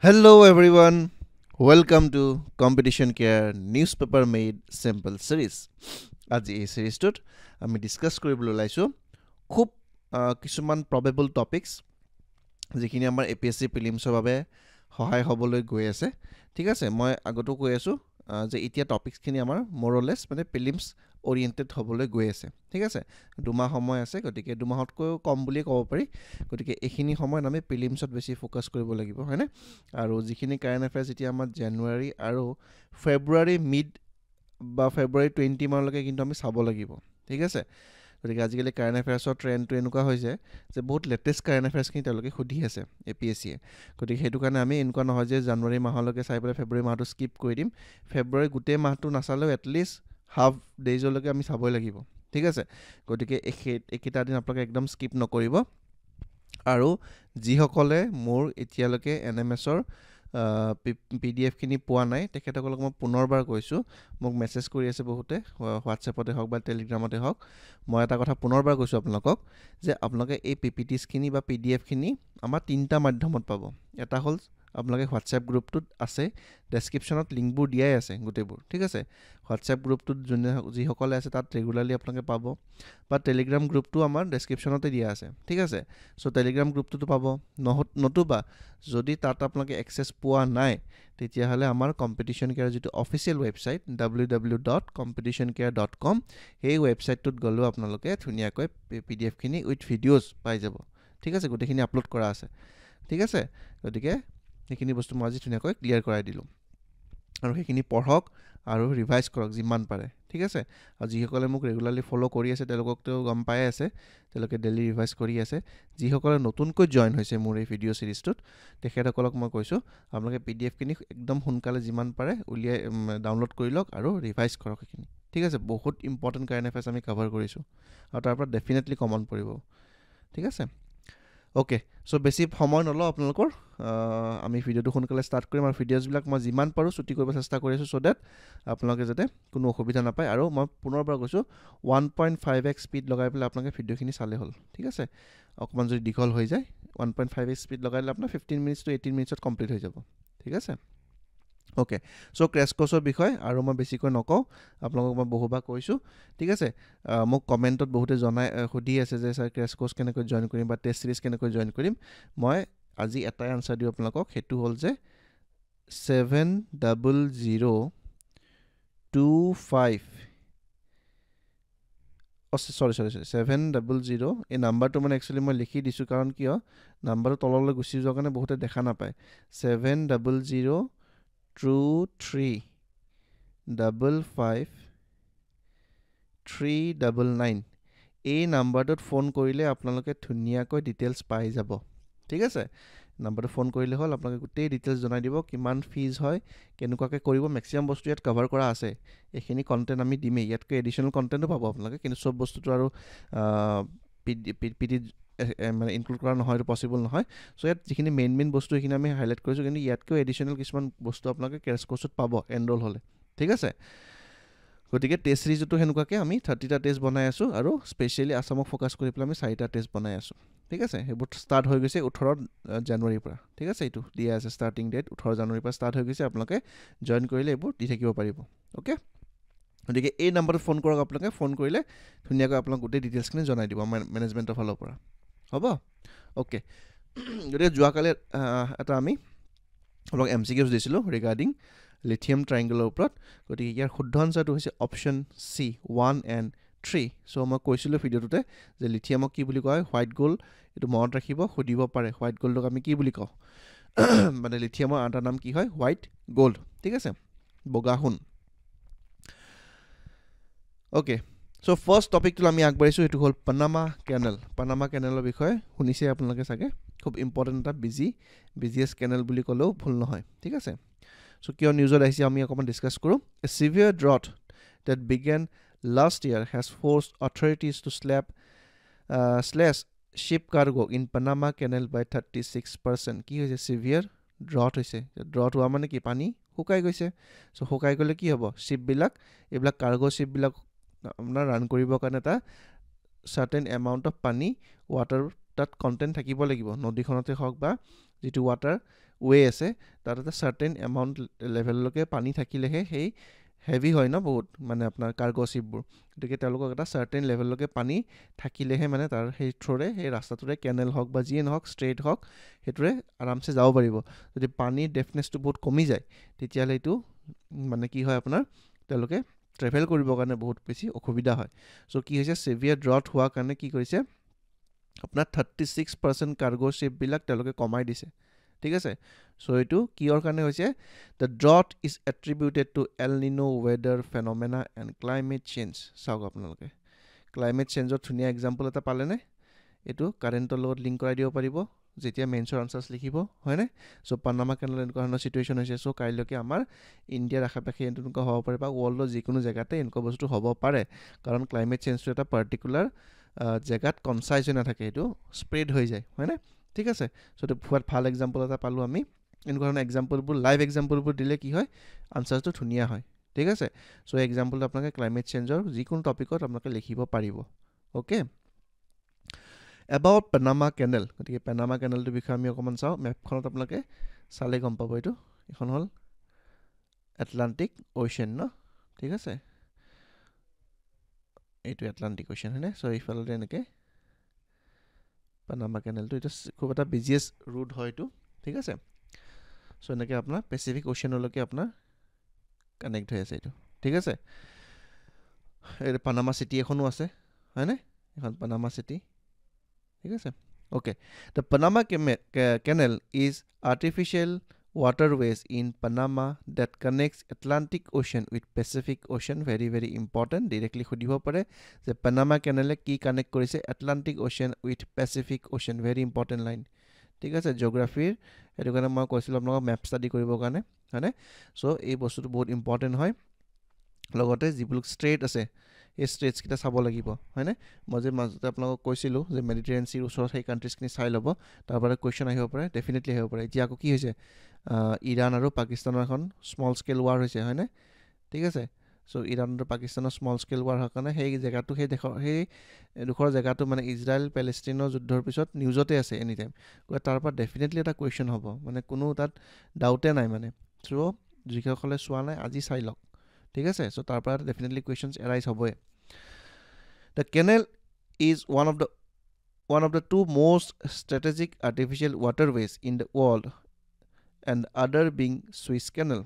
Hello everyone, welcome to Competition Care Newspaper Made Simple Series. আজি এই সিৰিজটোত আমি discuss কৰিবলৈ ওলাইছো খুব কিছুমান প্ৰবেবল টপিকস যিখিনি আমাৰ এপিএসসি প্ৰিলিমছৰ বাবে সহায় হ'বলৈ গৈ আছে ঠিক আছে মই আগতো কৈ আছো যে এতিয়া টপিকসখিনি আমাৰ মোৰলেস মানে প্ৰিলিমছ ওৰিয়েন্টেড হ'বলৈ গৈ আছে ঠিক আছে দুমাহ সময় আছে গতিকে দুমাহতকৈ কম বুলি ক'ব পাৰি গতিকে এইখিনি সময়ত আমি প্ৰিলিমছত বেছি ফোকাস কৰিব লাগিব হয়নে আৰু যিখিনি কাৰেন্ট এফেয়াৰ্স এতিয়া আমাৰ জানুৱাৰী আৰু ফেব্ৰুৱাৰী মিড বা ফেব্ৰুৱাৰী 20 মানলৈকে কিন্তু আমি চাব লাগিব ঠিক আছে গতিকে আজিকালি কাৰেন্ট এফেয়াৰ্সৰ ট্ৰেন্ডটো এনেকুৱা হৈছে যে বহুত লেটেষ্ট কাৰেন্ট এফেয়াৰ্সখিনি তেওঁলোকে খুদি আছে এপিএসসি গতিকে হেতু কাৰণে আমি এনেকুৱা নহয় যে জানুৱাৰী মাহলৈকে চাই পেলাই ফেব্ৰুৱাৰী মাহটো স্কিপ কৰি দিম ফেব্ৰুৱাৰী গোটেই মাহটো নাচালেও এটলিষ্ট হাফ ডেইজলৈকে আমি চাবই লাগিব ঠিক আছে গতিকে একেটা দিন আপোনালোকে একদম স্কিপ নকৰিব আৰু যিসকলে মোৰ এতিয়ালৈকে এনএমএছৰ পিডিএফ খিনি পোৱা নাই তেখেতসকলক মই পুনৰবাৰ কৈছো মোক মেছেজ কৰি আছে বহুতে হোৱাটছএপতে হওক বা টেলিগ্ৰামতে হওক মই এটা কথা পুনৰবাৰ কৈছো আপোনালোকক যে আপোনালোকে এই পিপিটিস খিনি বা পিডিএফ খিনি আমাৰ তিনটা মাধ্যমত পাব এটা হ'ল আপোনালোকে হোৱাটছএপ গ্ৰুপটোত আছে ডেসক্ৰিপচনত লিংকবোৰ দিয়াই আছে গুটেবোৰ ঠিক আছে হোৱাটছএপ গ্ৰুপটোত যিসকলে আছে তাত ৰেগুলাৰলি আপোনালোকে পাব বা টেলিগ্ৰাম গ্ৰুপটো আমাৰ ডেসক্ৰিপচনতে দিয়া আছে ঠিক আছে সো টেলিগ্ৰাম গ্ৰুপটোতো পাব নতুবা যদি তাত আপোনালোকে এক্সেস পোৱা নাই তেতিয়া হলে আমাৰ কম্পিটিশন কেয়াৰ যেটো অফিচিয়েল ওয়েবসাইট www.competitioncare.com এই ওয়েবসাইটটোত গলো আপোনালোকে ধুনিয়াকৈ পিডিএফ খিনি উইথ ভিডিওস পাই যাব ঠিক আছে গোটেখিনি আপলোড কৰা আছে ঠিক আছে গতিকে এইখিনি বস্তু মই আজি ধুনিয়াকৈ ক্লিয়াৰ কৰাই দিলো আৰু সেইখিনি পঢ়ক আৰু ৰিভাইজ কৰক যিমান পাৰে ঠিক আছে আৰু যিসকলে মোক ৰেগুলাৰলি ফলো কৰি আছে তেওঁলোককটো গম পাই আছে তেওঁলোকে ডেইলি ৰিভাইজ কৰি আছে যিসকলে নতুনকৈ জয়েন হৈছে মোৰ এই ভিডিও সিৰিজটোত তেখেতসকলক মই কৈছো আপোনালোকে পিডিএফ খিনি একদম সোনকালে যিমান পাৰে উলিয়াই ডাউনলোড কৰি লওক আৰু ৰিভাইজ কৰক এইখিনি ঠিক আছে বহুত ইম্পৰ্টেন্ট কাৰেন্ট এফেয়াৰ্স আমি কভাৰ কৰিছো আৰু তাৰ পৰা ডেফিনেটলি কমন পৰিব ঠিক আছে ওকে সো বেছি সময় নলও আপোনালোকৰ আমি ভিডিওটো সোনকালে স্টাৰ্ট কৰিম আৰু ভিডিওস বিলাক মই যিমান পাৰো ছুটি কৰিব চেষ্টা কৰি আছো সো দ্যাট আপোনালোকে যাতে কোনো অসুবিধা নাপায় আৰু মই পুনৰবাৰ কৈছো 1.5x স্পীড লগাই পেলাই আপোনালোকে ভিডিওখিনি চালে হ'ল ঠিক আছে অকমান যদি দীঘল হৈ যায় 1.5x স্পীড লগাইলে আপোনাৰ 15 মিনিটস টু 18 মিনিটছত কমপ্লিট হৈ যাব ঠিক আছে ওকে সো ক্র্যাশ কোৰ্সৰ বিষয় আৰু মই বেছিকৈ নকও আপোনালোকক মই বহুবা কৈছো ঠিক আছে মোক কমেন্টত বহুতে জনাই খুদি আছে যে স্যাৰ ক্ৰ্যাশ কোৰ্স কেনেকৈ জয়েন কৰিম বা টেষ্ট সিৰিজ কেনেকৈ জয়েন কৰিম মই আজি এটাই আনসাৰ দিও আপোনালোকক হেতু হ'ল যে 70025 sorry 700 এই নাম্বাৰটো মানে একচুয়ালি মই লিখি দিছো কাৰণ কিয় নাম্বাৰটো তললৈ গুচি যোৱা কাৰণে বহুতে দেখা নাপায় 700 355 এই নাম্বাৰটোত ফোন কৰিলে আপোনালোকে ধুনিয়াকৈ ডিটেইলছ পাই যাব ঠিক আছে নাম্বাৰটো ফোন কৰিলে হ'ল আপোনালোকে গোটেই ডিটেইলছ জনাই দিব কিমান ফিজ হয় কেনেকুৱাকৈ কৰিব মেক্সিমাম বস্তু ইয়াত কভাৰ কৰা আছে এইখিনি কন্টেন্ট আমি দিমেই ইয়াতকৈ এডিশনাল কন্টেন্টও পাব আপোনালোকে কিন্তু সব বস্তুটো আৰু পিডি মানে ইনক্লুড কৰা নহয় এটা পসিবল নহয় সো ইয়াত যিখিনি মেইন বস্তু এইখিনি আমি হাইলাইট কৰিছো কিন্তু ইয়াতকৈ এডিশনাল কিছুমান বস্তু আপোনালোকে ক্ৰ্যাশ কোৰ্সত পাব এনৰোল হলে ঠিক আছে গতিকে টেষ্ট সিৰিজটো হেনুকাকে আমি 30টা টেষ্ট বনাই আছো আৰু স্পেশালি আসামক ফোকাস কৰি পেলাই আমি 4টা টেষ্ট বনাই আছো ঠিক আছে হেবুট স্টাৰ্ট হৈ গৈছে 18 জানুৱাৰীৰ পৰা ঠিক আছে এইটো দিয়া আছে ষ্টাৰ্টিং ডেট 18 জানুৱাৰীৰ পৰা ষ্টাৰ্ট হৈ গৈছে আপোনালোকে জয়েন কৰিলে এবোৰ দি থাকিব পাৰিব ওকে গতিকে এই নাম্বাৰটো ফোন কৰক আপোনালোকে ফোন কৰিলে ধুনিয়াকৈ আপোনাক গোটেই ডিটেইলছখিনি জনাই দিব মেনেজমেন্টৰ ফালৰ পৰা হ'ব ওকে গতিকে যোৱাকালে এটা আমি অলপ এমসিকিউজ দিছিলো ৰিগাৰ্ডিং লিথিয়াম ট্ৰায়াঙ্গলৰ ওপৰত গতিকে ইয়াৰ শুদ্ধ আনসাৰটো হৈছে অপচন সি 1 and 3 সো মই কৈছিলো ভিডিওটোতে যে লিথিয়ামক কি বুলি কয় হোৱাইট গোল্ড এটো মনত ৰাখিব খুদিব পাৰে হোৱাইট গোল্ডক আমি কি বুলি কওঁ মানে লিথিয়ামৰ আটা নাম কি হয় হোৱাইট গোল্ড ঠিক আছে বগা সোণ ওকে সো ফাৰ্স্ট টপিকটো আমি আগবাঢ়িছো এটো হ'ল পানামা কেনেলৰ বিষয়ে শুনিছে আপোনালোকে চাগে খুব ইম্পৰ্টেন্ট এটা বিজিএস কেনেল বুলি কলেও ভুল নহয় ঠিক আছে সো কিয় নিউজত আহিছে আমি অকমান ডিসকাস কৰো a severe drought that began last year has forced authorities to slash ship cargo in Panama Canal by 36% কি হৈছে severe drought হৈছে drought হোৱা মানে কি পানী শুকাই গৈছে সো শুকাই গলে কি হ'ব শিপ বিলাক এইবিলাক কাৰ্গো শিপ বিলাক আপোনাৰ ৰান কৰিব কাৰণে এটা certain amount of পানী water তাত কন্টেন্ট থাকিব লাগিব নদীখনতে হওক বা যেটো water ৱে আছে তাত এটা চাৰ্টেন এমাউণ্ট লেভেললৈকে পানী থাকিলেহে সেই হেভি হয় ন বহুত মানে আপোনাৰ কাৰ্গো শ্বিপবোৰ গতিকে তেওঁলোকক এটা চাৰ্টেন লেভেললৈকে পানী থাকিলেহে মানে তাৰ সেই থ্ৰুৰে সেই ৰাস্তাটোৰে কেনেল হওক বা যিয়ে নহওক ষ্ট্ৰেইট হওক সেইটোৰে আৰামছে যাব পাৰিব যদি পানীৰ ডেফনেছটো বহুত কমি যায় তেতিয়াহ'লে এইটো মানে কি হয় আপোনাৰ তেওঁলোকে ট্ৰেভেল কৰিবৰ কাৰণে বহুত বেছি অসুবিধা হয় চ' কি হৈছে ছেভিয়াৰ ড্ৰট হোৱাৰ কাৰণে কি কৰিছে আপোনাৰ 36% কাৰ্গো শ্বিপবিলাক তেওঁলোকে কমাই দিছে ঠিক আছে চ' এইটো কিহৰ কাৰণে হৈছে দ্য ড্ৰট ইজ এট্ৰিবিউটেড টু এল নিনো ৱেডাৰ ফেনমেনা এণ্ড ক্লাইমেট চেঞ্জ চাওক আপোনালোকে ক্লাইমেট চেঞ্জৰ ধুনীয়া এক্সাম্পল এটা পালেনে এইটো কাৰেণ্টৰ লগত লিংক কৰাই দিব পাৰিব যেতিয়া মেইনছৰ আনচাৰ্ছ লিখিব হয়নে চ' পানামা কেনেল এনেকুৱা ধৰণৰ চিটুৱেশ্যন হৈছে চ' কাইলৈকে আমাৰ ইণ্ডিয়াৰ আশে পাশে এনেকুৱা হ'ব পাৰে বা ৱৰ্ল্ডৰ যিকোনো জেগাতে এনেকুৱা বস্তু হ'ব পাৰে কাৰণ ক্লাইমেট চেঞ্জটো এটা পাৰ্টিকুলাৰ জেগাত কনচাইজ হৈ নাথাকে এইটো স্প্ৰেড হৈ যায় হয়নে ঠিক আছে চ' এইটো বহুত ভাল এক্সাম্পল এটা পালোঁ আমি এনেকুৱা ধৰণৰ এক্সাম্পলবোৰ লাইভ এক্সাম্পলবোৰ দিলে কি হয় আনচাৰ্ছটো ধুনীয়া হয় ঠিক আছে চ' এই এক্সাম্পলটো আপোনালোকে ক্লাইমেট চেঞ্জৰ যিকোনো টপিকত আপোনালোকে লিখিব পাৰিব অ'কে এবাউট পানামা কেনেল গতিকে পানামা কেনেলটোৰ বিষয়ে আমি অকণমান চাওঁ মেপখনত আপোনালোকে চালে গম পাব এইখন হ'ল এটলাণ্টিক অ'চিয়ান ন ঠিক আছে এইটো এটলাণ্টিক অ'চিয়ান হয়নে চ' এইফালতে এনেকৈ পানামা কেনেলটো এইটো খুব এটা বিজিয়েষ্ট ৰুট হয় এইটো ঠিক আছে চ' এনেকৈ আপোনাৰ পেচিফিক অ'চিয়ানলৈকে আপোনাৰ কানেক্ট হৈ আছে এইটো ঠিক আছে এই পানামা চিটি এখনো আছে হয়নে এখন পানামা চিটি ঠিক আছে okay the Panama canal is artificial waterways in Panama that connects Atlantic Ocean with Pacific Ocean very very important directly খুদিব পাৰে যে পানামা কেনেলে কি কানেক্ট কৰিছে Atlantic Ocean with Pacific Ocean very important line ঠিক আছে জিঅ'গ্ৰাফিৰ সেইটো কাৰণে মই কৈছিলোঁ আপোনালোকক মেপ ষ্টাডি কৰিবৰ কাৰণে হয়নে চ' এই বস্তুটো বহুত ইম্পৰ্টেণ্ট হয় লগতে যিবোৰ ষ্ট্ৰেইট আছে এই ষ্টেটছকেইটা চাব লাগিব হয়নে মই যে মাজতে আপোনালোকক কৈছিলোঁ যে মেডিটেৰিয়ান চিৰ ওচৰত সেই কাণ্ট্ৰিজখিনি চাই ল'ব তাৰ পৰা কুৱেশ্যন আহিব পাৰে ডেফিনেটলি আহিব পাৰে এতিয়া আকৌ কি হৈছে ইৰাণ আৰু পাকিস্তানৰ এখন স্মল স্কেল ৱাৰ হৈছে হয়নে ঠিক আছে চ' ইৰাণ আৰু পাকিস্তানৰ স্মল স্কেল ৱাৰ হোৱাৰ কাৰণে সেই জেগাটো সেই ডোখৰ জেগাটো মানে ইজৰাইল পেলেষ্টিনৰ যুদ্ধৰ পিছত নিউজতে আছে এনি টাইম গতিকে তাৰ পৰা ডেফিনেটলি এটা কুৱেশ্যন হ'ব মানে কোনো তাত ডাউটে নাই মানে চ' যিসকলে চোৱা নাই আজি চাই লওক ঠিক আছে চ' তাৰ পৰা ডেফিনেটলি কুৱেশ্যনছ এৰাইজ হ'বই the canal is one of the two most strategic artificial waterways in the world and other being Suez Canal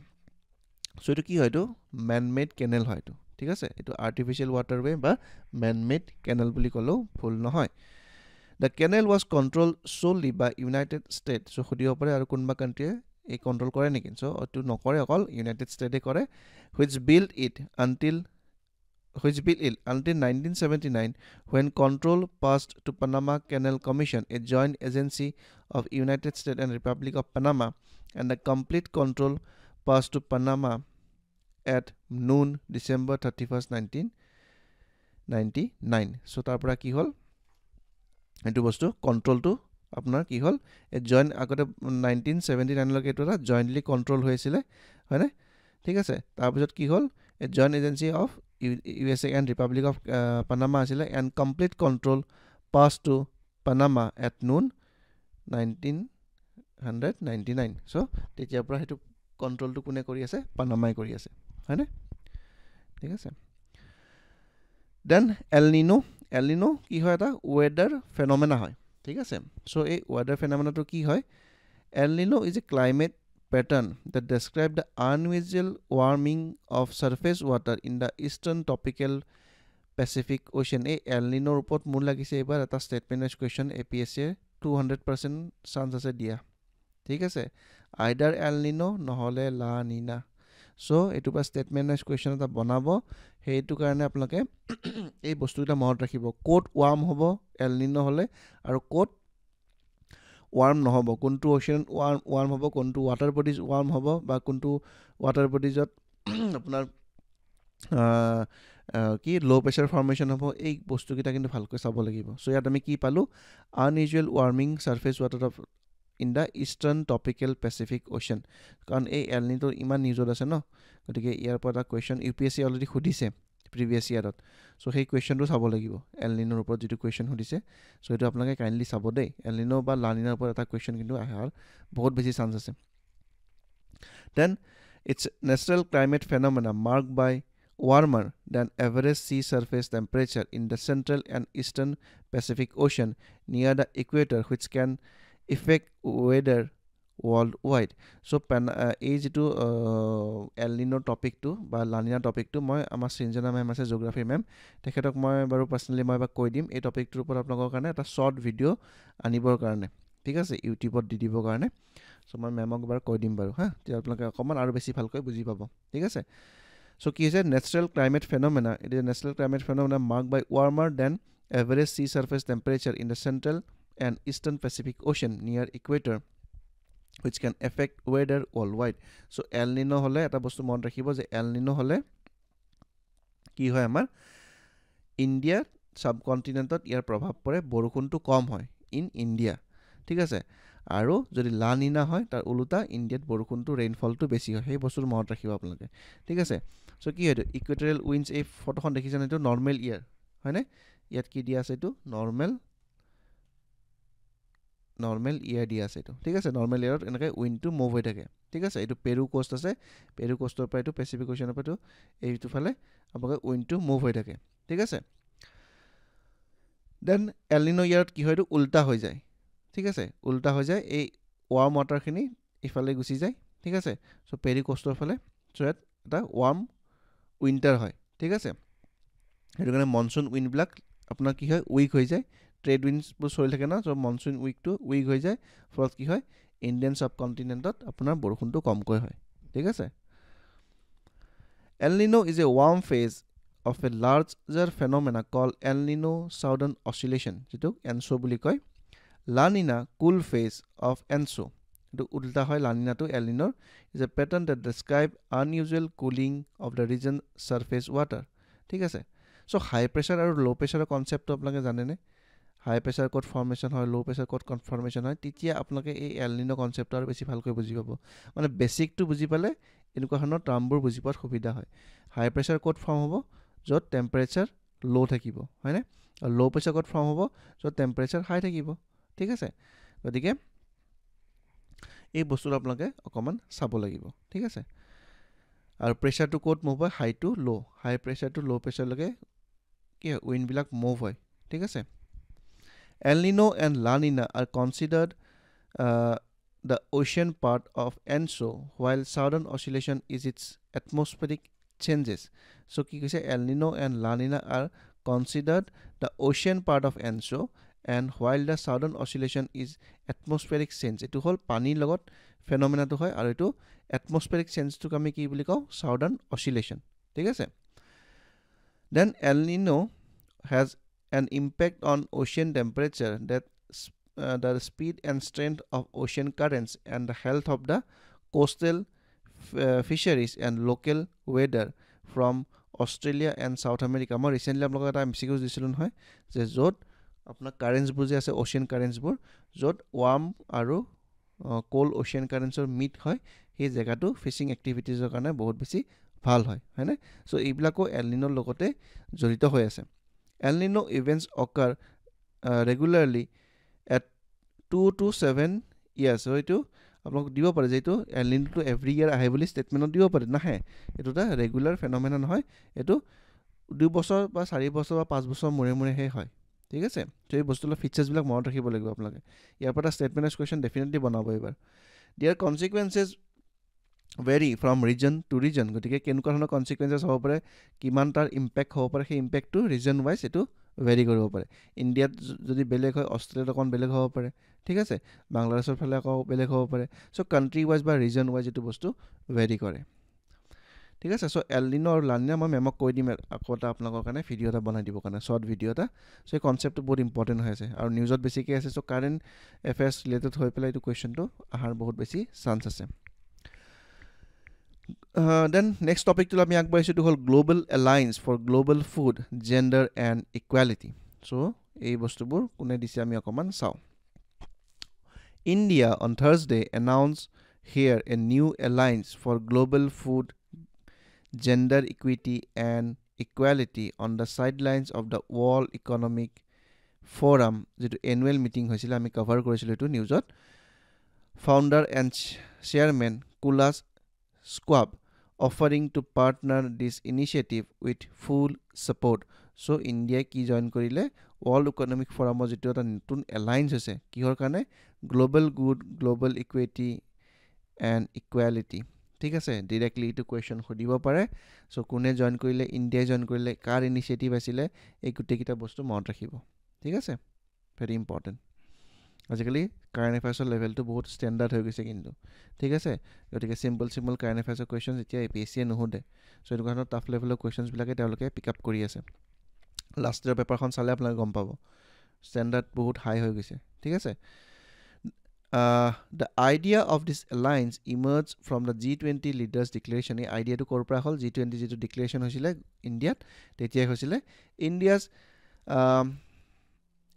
so এইটো কি হয় এইটো man made canal হয় এইটো ঠিক আছে এইটো artificial waterway বা man made canal বুলি ক'লেও ভুল নহয় the canal was controlled solely by United States so সুধিব পাৰে আৰু কোনোবা কাণ্ট্ৰিয়ে এই কণ্ট্ৰল কৰে নেকি চ' এইটো নকৰে অকল ইউনাইটেড ষ্টেটে কৰে which built it until 1979 when control passed to Panama Canal Commission, a joint agency of United States and Republic of Panama, and the complete control passed to Panama at noon December 31st, 1999. So তাৰপৰা কি হ'ল এইটো বস্তু কণ্ট্ৰলটো আপোনাৰ কি হ'ল এই joint আগতে 1979লৈকে এইটো এটা জইণ্টলি কণ্ট্ৰল হৈ আছিলে হয়নে ঠিক আছে তাৰপিছত কি হ'ল এই joint agency of USA and Republic of Panama আছিলে and complete control passed to Panama at noon 1999 so তেতিয়াৰ পৰা সেইটো কণ্ট্ৰলটো কোনে কৰি আছে পানামাই কৰি আছে হয়নে ঠিক আছে দেন এল নিনো কি হয় এটা ৱেডাৰ ফেনমেনা হয় ঠিক আছে চ' এই ৱেডাৰ ফেনমেনাটো কি হয় এল নিনো is a climate pattern that describe the unusual warming of surface water in the eastern tropical Pacific Ocean এই এল নিনোৰ ওপৰত মোৰ লাগিছে এবাৰ এটা statement wise question APSC 200% chance আছে দিয়া ঠিক আছে আইডাৰ এল নিনো নহ'লে লা নিনা চ' এইটো পৰা ষ্টেটমেণ্ট ৱাইজ কুৱেশ্যন এটা বনাব সেইটো কাৰণে আপোনালোকে এই বস্তুকেইটা মনত ৰাখিব ক'ত ৱাৰ্ম হ'ব এল নিনো হ'লে আৰু ক'ত ৱাৰ্ম নহ'ব কোনটো অ'চিয়ান ৱাৰ্ম হ'ব কোনটো ৱাটাৰ বডিজ ৱাৰ্ম হ'ব বা কোনটো ৱাটাৰ বডিজত আপোনাৰ কি ল' প্ৰেছাৰ ফৰ্মেশ্যন হ'ব এই বস্তুকেইটা কিন্তু ভালকৈ চাব লাগিব চ' ইয়াত আমি কি পালোঁ unusual warming surface water of in the eastern tropical Pacific ocean কাৰণ এই এল নিনোৰ ইমান নিউজত আছে ন গতিকে ইয়াৰ পৰা এটা কুৱেশ্যন UPSC অলৰেডি সুধিছে প্ৰিভিয়াছ ইয়াৰত সো সেই কোৱেশ্চনটো চাব লাগিব এলনিনোৰ ওপৰত যেটো কোৱেশ্চন সুধিছে সো এটো আপোনালোকে কাইন্ডলি চাব দেই এলনিনো বা লানিনাৰ ওপৰত এটা কোৱেশ্চন কিন্তু আহাৰ বহুত বেছি চান্স আছে then it's natural climate phenomena marked by warmer than average sea surface temperature in the central and eastern Pacific Ocean near the equator which can affect weather worldwide so এই যেটো L নিনো টপিকটো বা La Niña টপিকটো মই আমাৰ সিনজনা ma'am আছে geography ma'am তেখেতক মই বাৰু পাৰ্সোনালি মই কৈ দিম এই টপিকটোৰ ওপৰত আপোনালোকৰ কাৰণে এটা শৰ্ট ভিডিও আনিবৰ কাৰণে ঠিক আছে ইউটিউবত দি দিবৰ কাৰণে সো মই মেমক বাৰ কৈ দিম বাৰু হা তেতিয়া আপোনালোকে অকমান আৰু বেছি ভালকৈ বুজি পাব ঠিক আছে সো কি আছে natural climate phenomena it is a natural climate phenomena marked by warmer than average sea surface temperature in the central and eastern Pacific Ocean near equator which can affect weather worldwide so El Nino hole eta bostu mon rakhibo je El Nino hole ki hoy amar India subcontinentot ইয়াৰ প্ৰভাৱ পৰে বৰষুণটো কম হয় in India ঠিক আছে আৰু যদি লা Niña হয় তাৰ উলুটা ইন্ডিয়াত বৰষুণটো ৰেইনফলটো বেছি হয় সেই বস্তুৰ মনত ৰাখিব আপোনালোকে ঠিক আছে সো কি হয় ইকুৱেটৰিয়েল উইন্ডছ এই ফটোখন দেখিছেন এটো নৰমাল ইয়াৰ হয়নে ইয়াত কি দিয়া আছে এটো নৰমাল ইয়াৰ দিয়া আছে এটো ঠিক আছে নৰমাল ইয়াৰত এনেকৈ উইন্ডটো মুভ হৈ থাকে ঠিক আছে এটো পেৰু কোষ্ট আছে পেৰু কোষ্টৰ পৰা এটো পেসিফিক ওশনৰ পৰা এইটো ফালে আপোনালোকে উইন্ডটো মুভ হৈ থাকে ঠিক আছে দেন এল নিনো ইয়াৰত কি হয় এটো উল্টা হৈ যায় ঠিক আছে উল্টা হৈ যায় এই ওয়ার্ম ওয়াটারখিনি ইফালে গুছি যায় ঠিক আছে সো পেরি কোস্টৰ ফালে সো এটা ওয়াৰ্ম উইন্টাৰ হয় ঠিক আছে এটো কাৰণে মনসুন উইন্ড ব্লাক আপোনাৰ কি হয় উইক হৈ যায় ট্ৰেড উইন্ডস বোৰ চলি থাকে না সো মনসুন উইকটো উইক হৈ যায় ফলত কি হয় ইন্ডিয়ান সাবকন্টিনেন্টত আপোনাৰ বৰষুণটো কমকৈ হয় ঠিক আছে El Nino is a warm phase of a larger phenomena called El Nino Southern Oscillation যেটো ENSO বুলি কয় La Nina cool phase of ENSO to ulta hoy La Nina to El Nino is a pattern that describe unusual cooling of the region surface water ঠিক আছে so high pressure আৰু low pressure concept আপোনালোকে জানে নে high pressure code formation হয় low pressure code conformation হয় তেতিয়া আপোনালোকে এই El Nino concept আৰু বেছি ভালকৈ বুজি পাব মানে বেসিক টু বুজি পালে এনেকুৱা ধৰণৰ টাৰ্মবোৰ বুজি পোৱাত সুবিধা হয় high pressure code form হ'ব যত টেম্পাৰেচাৰ লো থাকিব হয়নে আৰু low pressure code form হ'ব যত টেম্পাৰেচাৰ হাই থাকিব ঠিক আছে গতিকে এই বস্তুটো আপোনালোকে অকমান চাব লাগিব ঠিক আছে আৰু প্ৰেসাৰ টু কোড মুভ হয় হাই to low high প্ৰেসাৰ to low প্ৰেসাৰ লগে কি উইন্ড বিলাক মুভ হয় ঠিক আছে El Nino and La Nina are considered the ocean part of ENSO while southern oscillation is its atmospheric changes so কি কৈছে El Nino and La Nina are considered the ocean part of ENSO and while the southern oscillation is atmospheric change etu hol pani logot phenomena to hoy aru etu atmospheric change to kami ki boli kau southern oscillation thik ase then El Nino has an impact on ocean temperature that the speed and strength of ocean currents and the health of the coastal fisheries and local weather from Australia and South America মই recently আপোনাক এটা MCQ দিছিলুন হয় যে যত আপোনাৰ কাৰেন্টস বোৰ যে আছে ওশেন কাৰেন্টস বোৰ যত ওয়াৰ্ম আৰু কোল ওশেন কাৰেন্টসৰ মিট হয় সেই জায়গাটো ফিশিং এক্টিভিটিজৰ কাৰণে বহুত বেছি ভাল হয় হয়নে সো এইবিলাকো এল নিনোৰ লগতে জড়িত হৈ আছে এল নিনো events অকাৰ regularly at 2 to 7 years হয়তো আপোনাক দিব পাৰে যেটো এল নিনো টু এভৰি ইয়াৰ আহে বুলি ষ্টেটমেন্টত দিব পাৰে নাহে এটোটা ৰেগুলাৰ ফেনোমেনন হয় এটো 2 বছৰ বা 4 বছৰ বা 5 বছৰ মূৰে মূৰে হে হয় ঠিক আছে তো এই বস্তুৰ ফিচাৰ্স বিলাক মনত ৰাখিব লাগিব আপোনালোকে ইয়াৰ পৰা স্টেটমেন্ট কোৱেশ্চন ডেফিনেটলি বনাব এবাৰ there কনসিকুৱেন্সেস vary from region to region গতিকে কেনেকুৱা ধৰণৰ কনসিকুৱেন্সেস হ'ব পাৰে কিমান তাৰ ইম্প্যাক্ট হ'ব পাৰে সেই ইম্প্যাক্টটো ৰিজন ওয়াইজ এটো ভেৰি কৰিব পাৰে ইণ্ডিয়াত যদি বেলেগ হয় অষ্ট্ৰেলিয়াত অকন বেলেগ হ'ব পাৰে ঠিক আছে বাংলাদেশৰ ফালে আকৌ বেলেগ হ'ব পাৰে সো কান্ট্ৰি ওয়াইজ বা ৰিজন ওয়াইজ এটো বস্তু ভেৰি কৰে ঠিক আছে সো এল নিনো আৰু লা নিনা মই মেমক কৈ দিম আকোটা আপোনালোকৰ কাৰণে ভিডিও এটা বনাই দিব কাৰণে শৰ্ট ভিডিও এটা সো এই কনসেপ্টটো বহুত ইম্পৰ্টেন্ট হৈ আছে আৰু নিউজত বেছিকৈ আছে সো কাৰেন্ট এফেয়াৰ্স ৰিলেটেড হৈ পেলাই এইটো কোৱেশ্চনটো আহাৰ বহুত বেছি চান্স আছে then next topic to আমি আগবাইছো to hall global alliance for global food gender and equality so এই বস্তুবোৰ কোনে দিছে আমি অকমান চাও India on Thursday announced a new alliance for global food gender equity and equality on the sidelines of the World Economic Forum যেটো annual meeting হৈছিল আমি কভাৰ কৰিছিল এটো নিউজত founder and chairman Kulas Schwab offering to partner this initiative with full support so India কি join কৰিলে World Economic Forum যেটো এটা নতুন এলায়েন্স হৈছে কিহৰ কাৰণে global good global equity and equality ঠিক আছে ডাইৰেক্টলি এটো কোৱেশ্চন খুদিব পাৰে সো কোনে জয়েন কৰিলে ইন্ডিয়া জয়েন কৰিলে কাৰ ইনিশিয়েটিভ আছিল এই গুটেকিটা বস্তু মনত ৰাখিব ঠিক আছে ভেৰি ইম্পৰ্টেন্ট আজিকালি কাৰেন্ট অ্যাফেয়াৰ্সৰ লেভেলটো বহুত স্ট্যান্ডাৰ্ড হৈ গৈছে কিন্তু ঠিক আছে গতিকে সিম্পল কাৰেন্ট অ্যাফেয়াৰ্সৰ কোৱেশ্চন এতিয়া এপিএসসি নুহুদে সো এটো কাৰণে টাফ লেভেলৰ কোৱেশ্চনছ বিলাকে তেওঁলোকে পিক আপ কৰি আছে লাষ্ট ইয়াৰ পেপাৰখন চালে আপোনালোকে গম পাব স্ট্যান্ডার্ড বহুত হাই হৈ গৈছে ঠিক আছে the idea of this alliance emerged from the G20 leaders declaration এই আইডিয়াটো কৰ পৰা হল G20 যেটো ডিক্লেৰেশন হৈছিল ইন্ডিয়াত তেতিয়া হৈছিল India's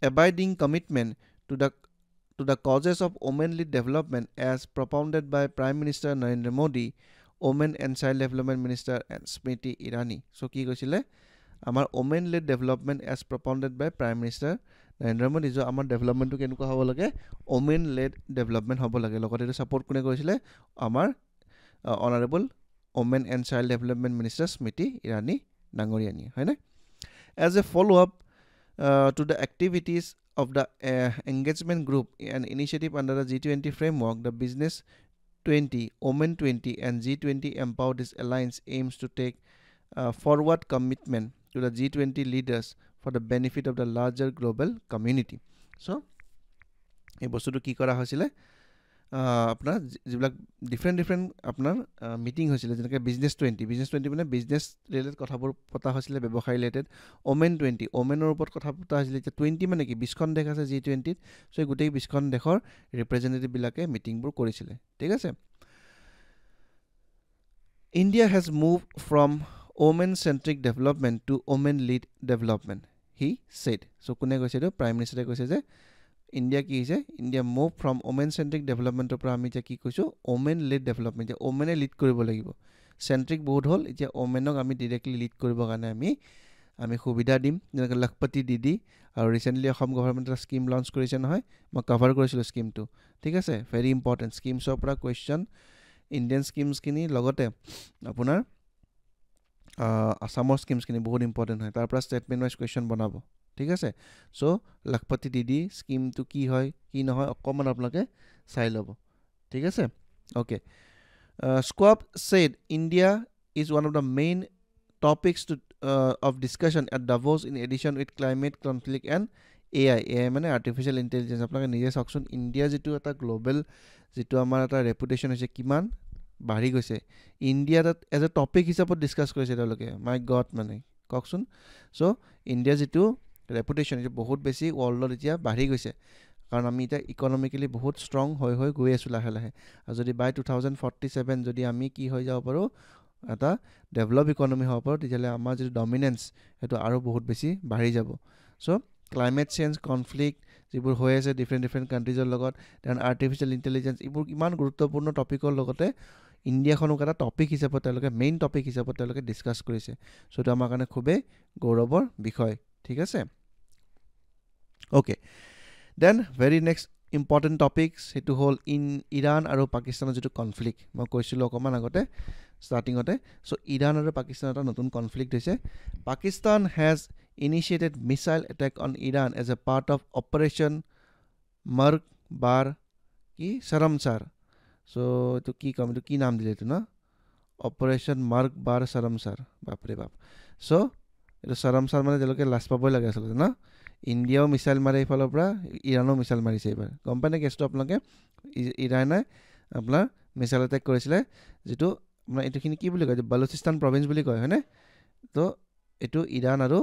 abiding commitment to the causes of women-led development as propounded by Prime Minister Narendra Modi, Women and Child Development Minister Smriti Irani. So কি কৈছিলে আমাৰ women-led development as propounded by Prime Minister Narendra Modi jo আমাৰ development টো কেনেকুৱা হ'ব লাগে women-led development হ'ব লাগে লগতে এটো সাপোৰ্ট কোনে কৰিছিলে আমাৰ honorable Women and Child Development Minister Smriti Irani ডাঙৰীয়ানী হয়নে as a follow up to the activities of the engagement group and initiative under the G20 framework, the Business 20, Women 20 and G20 Empower this alliance aims to take forward commitment to the G20 leaders for the benefit of the larger global community. So, এই বস্তুটো কি কৰা হৈছিল আপোনাৰ যিবিলাক different আপোনাৰ meeting হৈছিল যেনেকৈ বিজনেস 20 মানে বিজনেস ৰিলেটেড কথাবোৰ পতা হৈছিল ব্যৱসায় ৰিলেটেড ওমেন 20 ওমেনৰ ওপৰত কথা পতা হৈছিল যে 20 মানে কি 20 খন দেশ আছে G20 ত সো গোটেই 20 খন দেশৰ ৰিপ্ৰেজেন্টেটিভ বিলাকে মিটিংবোৰ কৰিছিল ঠিক আছে India has moved from women centric development to women led development he said so কোনে কৈছে তো প্ৰাইম মিনিষ্টাৰে কৈছে যে India কি হৈছে India move from women centric development পৰা আমি যে কি কৈছো women led development যে women lead কৰিব লাগিব centric বহুত হল এতিয়া womenক আমি ডাইৰেক্টলি লিড কৰিব কাৰণে আমি সুবিধা দিম যেনেকৈ লখপতি দিদি আৰু ৰিসেন্টলি অসম গভৰ্ণমেন্টৰ স্কিম লঞ্চ কৰিছে নহয় মই কভাৰ কৰিছিলো স্কিমটো ঠিক আছে ভেৰি ইম্পৰ্টেন্ট স্কিমছৰ পৰা কোৱেশ্চন ইণ্ডিয়ান স্কিমছ কিনি লগতে আপোনাৰ আসামৰ স্কিমছ কিনি বহুত ইম্পৰ্টেন্ট হয় তাৰ পৰা ষ্টেটমেন্ট ওয়াইজ কোৱেশ্চন বনাব ঠিক আছে সো লখপতি দিদি স্কিম টু কি হয় কি নহয় অকমান আপোনালোকে চাই লব ঠিক আছে okay Schwab said India is one of the main topics of discussion at Davos in addition with climate conflict and AI মানে artificial intelligence আপোনালোকে নিজে চাওকচোন ইন্ডিয়া যেটো এটা গ্লোবাল যেটো আমাৰ এটা ৰেপুটেশন হৈছে কিমান বাঢ়ি গৈছে India that as a topic হিচাপত ডিসকাস কৰিছে তেওঁলোকে মাই গড মানে কওকচোন সো ইন্ডিয়া যেটো ৰেপুটেশন যে বহুত বেছি ওয়াৰ্ল্ডত এতিয়া বাঢ়ি গৈছে কাৰণ আমি এটা ইকোনমিক্যালি বহুত ষ্ট্ৰং হৈ গৈ আছো লাহে লাহে আৰু যদি বাই 2047 যদি আমি কি হৈ যাব পাৰো এটা ডেভেলপ ইকোনমি হ'ব পাৰো তেতিয়ালে আমাৰ যে ডমিনেন্স এটো আৰু বহুত বেছি বাঢ়ি যাব সো ক্লাইমেট চেঞ্জ কনফ্লিক্ট যিবোৰ হৈ আছে ডিফাৰেন্ট কান্ট্ৰিজৰ লগত দেন আৰ্টিফিশিয়াল ইন্টেলিজেন্স ইবোৰ ইমান গুৰুত্বপূৰ্ণ টপিকৰ লগতে ইন্ডিয়াখনক এটা টপিক হিচাপত তেওঁলোকে মেইন টপিক হিচাপত তেওঁলোকে ডিসকাস কৰিছে সো এটা আমাৰ কাৰণে খুবে গৌৰৱৰ বিষয় ঠিক আছে okay then very next important topics হেতু হল ইন ইৰাণ আৰু পাকিস্তানৰ যেটো কনফ্লিক্ট মই কৈছিলো অকমান আগতে স্টাৰ্টিংতে সো ইৰাণ আৰু পাকিস্তানৰ এটা নতুন কনফ্লিক্ট হৈছে Pakistan has initiated missile attack on Iran as a part of Operation Marg Bar ki Sharamsar so to ki naam dile to na Operation Marg Bar Sharamsar bapre bap so eto Sharamsar mane jeloke last paboy lage asale na India missile mare ifalor pora Iran missile marise ebar company kesto apnaloke Iran apnar missile attack korisile jeto apnar eto khini ki boli koy Balochistan province boli koy hoy na to eto Iran aru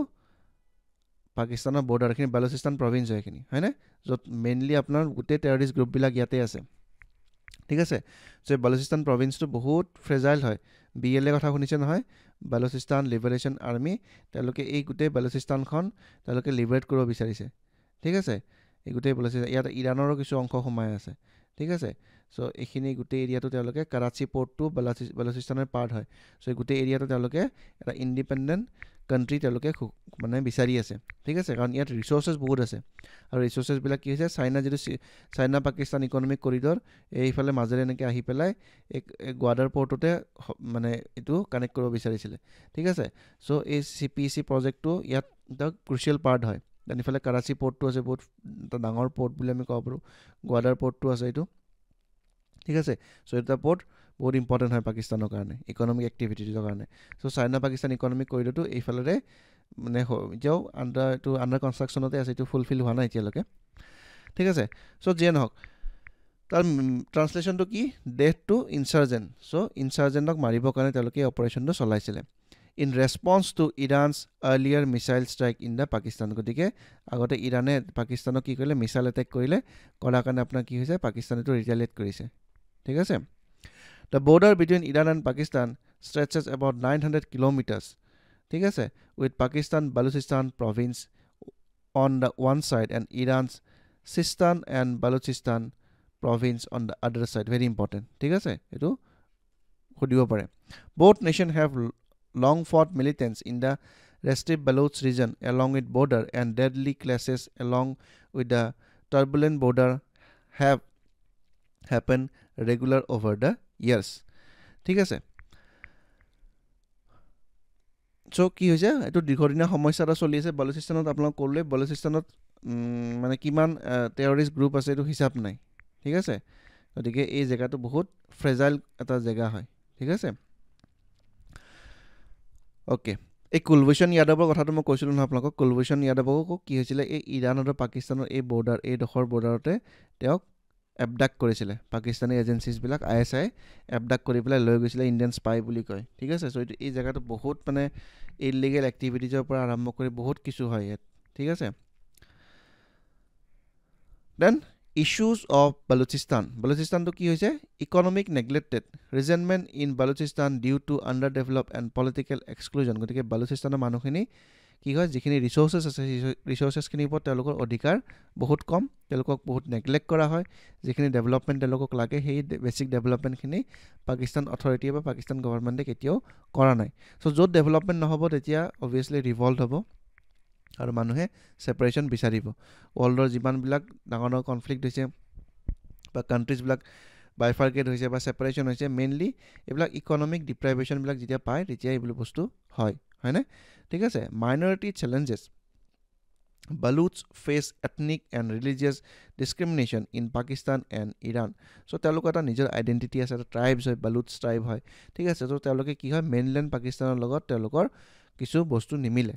পাকিস্তানৰ border খিনি Balochistan province হয় খিনি হয় না যত mainly আপোনাৰ গুটে terrorist group বিলাক ইয়াতে আছে ঠিক আছে সো বালুচিস্তান প্ৰভিন্সটো বহুত ফ্ৰেজাইল হয় বিএলএ কথা শুনিছে নহয় বালুচিস্তান লিবাৰেশন আৰ্মি তেওঁলোকে এই গুটে বালুচিস্তানখন তেওঁলোকে লিবাৰেট কৰিব বিচাৰিছে ঠিক আছে এই গুটে বালুচিস্তান ইয়াত ইৰাণৰ কিছু অংশ সোমাই আছে ঠিক আছে সো এইখিনি গোটেই এৰিয়াটো তেওঁলোকে কৰাচী পোৰ্টটো বালুচিস্তানৰ পাৰ্ট হয় সো এই গোটেই এৰিয়াটো তেওঁলোকে এটা ইণ্ডিপেণ্ডেণ্ট কাণ্ট্ৰি তেওঁলোকে মানে বিচাৰি আছে ঠিক আছে কাৰণ ইয়াত ৰিসোৰ্সেছ বহুত আছে আৰু ৰিসোৰ্সেছ বিলাক কি হৈছে চাইনা যেটো চাইনা পাকিস্তান ইকনমিক কৰিডৰ এইফালে মাজেৰে এনেকৈ আহি পেলাই গোৱাদাৰ পোৰ্টতে মানে এটো কানেক্ট কৰিব বিচাৰিছিলে ঠিক আছে সো এই সিপিসি প্ৰজেক্টটো ইয়াত এটা ক্ৰুচিয়েল পাৰ্ট হয় দেন ইফালে কৰাচী পোৰ্টটো আছে বহুত ডাঙৰ পোৰ্ট বুলি আমি ক'ব পাৰো গোৱাদাৰ পোৰ্টটো আছে এটো ঠিক আছে সো এটা পোৰ্ট বহুত ইম্পৰ্টেন্ট হয় পাকিস্তানৰ কাৰণে ইকনমিক এক্টিভিটিৰ কাৰণে সো চাইনা পাকিস্তান ইকনমিক কৰিডৰটো এইফালে মানে যেও আন্ডাৰ কনস্ট্ৰাকশনতে আছে এটো ফুলফিল হোৱা নাই এতিয়ালৈকে ঠিক আছে সো যে নহক তাৰ ট্ৰান্সলেশনটো কি ডেথ টু ইনসাৰ্জেন্ট সো ইনসাৰ্জেন্টক মাৰিবৰ কাৰণে তেওঁলোকে অপাৰেচনটো চলাইছিলে in response to Iran's earlier missile strike in the Pakistan গতিকে আগতে ইৰানে পাকিস্তানক কি কৰিলে মিসাইল অ্যাটাক কৰিলে কৰাৰ কাৰণে আপোনাৰ কি হৈছে পাকিস্তানে তো ৰিটেলিয়েট কৰিছে ঠিক আছে the border between Iran and Pakistan stretches about 900 kilometers ঠিক আছে with Pakistan Balochistan province on the one side and Iran's Sistan and Balochistan province on the other side very important ঠিক আছে এটো খুদিব পাৰে both nation have long fought militants in the restive Baloch region along with border and deadly clashes along with the turbulent border have happened regular over the years ঠিক আছে so কি হৈছে এটো দীৰ্ঘদিনীয়া সমস্যা এটা চলি আছে বালুচিস্তানত আপোনাক ক'লে বালুচিস্তানত মানে কিমান টেৰৰিষ্ট গ্ৰুপ আছে এটো হিসাব নাই ঠিক আছে গতিকে এই জায়গাটো বহুত ফ্ৰেজাইল এটা জায়গা হয় ঠিক আছে ওকে এই কুলভূষণ যাদৱৰ কথাটো মই কৈছিলো না আপোনাক কুলভূষণ যাদৱক কি হৈছিল এই ইৰান আৰু পাকিস্তানৰ এই বৰ্ডাৰ এই দখৰ বৰ্ডাৰতে তেওঁক এবডাক কৰিছিল পাকিস্তানী এজেন্সিজ বিলাক আইএসআই এবডাক কৰি পেলাই লৈ গৈছিল ইন্ডিয়ান স্পাই বুলি কয় ঠিক আছে সো এই জায়গাটো বহুত মানে ইলিগেল এক্টিভিটিজৰ পৰা আৰম্ভ কৰি বহুত কিছু হয় ইয়াত ঠিক আছে then issues of Balochistan to ki hoise economic neglected resentment in Balochistan due to underdeveloped and political exclusion gotike Balochistan manukhini ki hoy jikhini resources ase resources khini upor telokor odhikar bahut kom telokok bahut neglect kora hoy jikhini development telokok lage hei basic development khini Pakistan authority ba Pakistan government e ketio kora nai so jot development no hobo tetia obviously revolt hobo আৰু মানুহে সেপাৰেশন বিচাৰিব ওয়াৰ্ল্ডৰ জিমান বিলাক ডাঙৰ conflict হৈছে বা countries বিলাক বাইফাৰ্কেট হৈছে বা সেপাৰেশন হৈছে মেইনলি এবিলাক ইকোনমিক ডিপ্ৰাইভেশন বিলাক যেতিয়া পায় তেতিয়া এইবোৰ বস্তু হয় হয়নে ঠিক আছে minority challenges Baluch face ethnic and religious discrimination in Pakistan and Iran so তেওঁলোকৰ এটা নিজৰ আইডেন্টিটি আছে এটা ট্ৰাইবস হয় Baluch ট্ৰাইব হয় ঠিক আছে তো তেওঁলোকে কি হয় মেইনল্যান্ড পাকিস্তানৰ লগত তেওঁলোকৰ কিছু বস্তু নিমিলে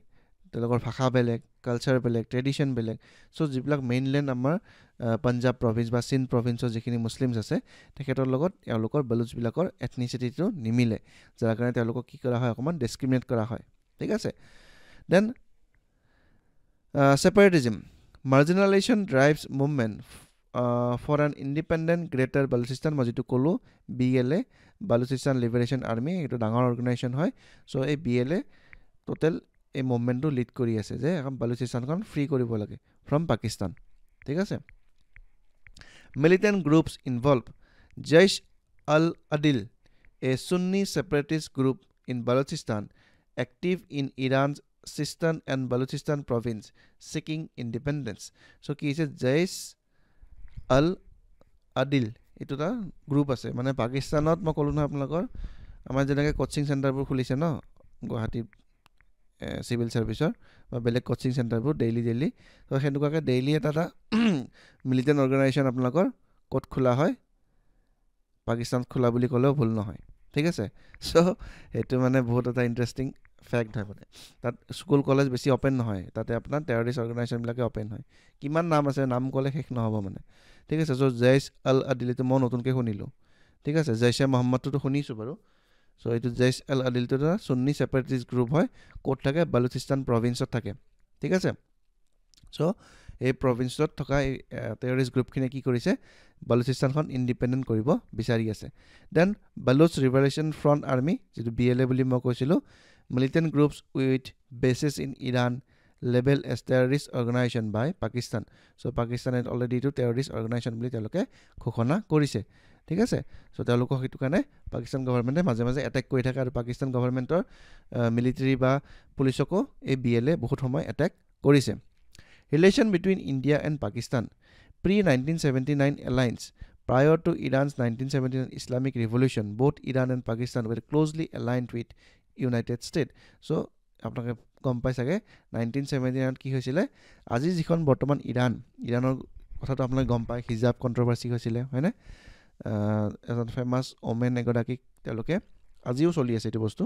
তেওঁলোকৰ ভাষা বেলেগ কালচাৰ বেলেগ ট্ৰেডিশন বেলেগ সো যিবিলাক মেইনল্যান্ড আমাৰ পাঞ্জাব প্ৰভিন্স বা সিন্ধ প্ৰভিন্সৰ যিখিনি মুছলিমছ আছে তেখেতৰ লগত তেওঁলোকৰ বালুচ বিলাকৰ এথনিচিটিটো নিমিলে যাৰ কাৰণে তেওঁলোকক কি কৰা হয় অকমান ডিসক্ৰিমিনেট কৰা হয় ঠিক আছে then separatism marginalization drives movement for an independent greater Balochistan মজিটো কলো BLA Balochistan Liberation Army এটো ডাঙৰ অৰ্গানাইজেচন হয় সো এই BLA টোটাল এই মুভমেন্টটো লিড কৰি আছে যে এখন বালুচিস্তানখন ফ্ৰী কৰিব লাগে ফ্ৰম পাকিস্তান ঠিক আছে militant groups involved Jaish al-Adil a Sunni separatist group in Balochistan active in Iran's Sistan and Balochistan province seeking independence so ki is Jaish al-Adil etuta group ase mane Pakistanot ma kolu na apnalokor amar jenake coaching center bur khulise no Guwahati civil serviceৰ বা বেলেগ coaching সেন্টাৰবোৰ daily তো হেনুকাকে daily এটা militant organisation আপোনালোকৰ coat খোলা হয় পাকিস্তান খোলা বুলি ক'লেও ভুল নহয় ঠিক আছে সো এটো মানে বহুত এটা ইন্টাৰেষ্টিং ফ্যাক্ট হয় মানে তাত স্কুল কলেজ বেছি ওপেন নহয় তাতে আপোনাৰ টেৰৰিষ্ট অৰ্গানাইজেচন বিলাকে ওপেন হয় কিমান নাম আছে নাম ক'লে শেষ নহব মানে ঠিক আছে সো জৈশ আল আদিল তো মই নতুনকৈ শুনিলো ঠিক আছে জৈশে মোহাম্মদটো শুনিছো বাৰু So it is Jaish al-Adil to the Sunni separatist group hoy kot thake Balochistan province ot thake thik ase so ei province ot thoka terrorist group khine ki korise Balochistan khon independent koribo bisari ase then Baloch Liberation Front Army jetu BLA boli mo koisilu militant groups with bases in Iran labeled as terrorist organization by Pakistan. So Pakistan had already to terrorist organization বুলি তেওঁলোকে ঘোষণা কৰিছে ঠিক আছে so তেওঁলোকক হেতু কাৰণে পাকিস্তান গভৰ্ণমেণ্টে মাজে মাজে এটেক কৰি থাকে আৰু পাকিস্তান গভৰ্ণমেণ্টৰ মিলিটাৰী বা পুলিচকো এই বিএলএ বহুত সময় এটেক কৰিছে relation between India and Pakistan pre 1979 alliance prior to Iran's 1979 Islamic revolution both Iran and Pakistan were closely aligned with United States so আপোনাকে গম পাই সাগে 1979 কি হৈছিলে আজি যিখন বৰ্তমান ইৰানৰ কথাটো আপোনাক গম পাই হিজাব কন্ট্ৰোভাৰ্সি হৈছিলে হয়নে এজন ফেমাস ওমেন এগৰাকী তেওঁলোকে আজিও চলি আছে এটো বস্তু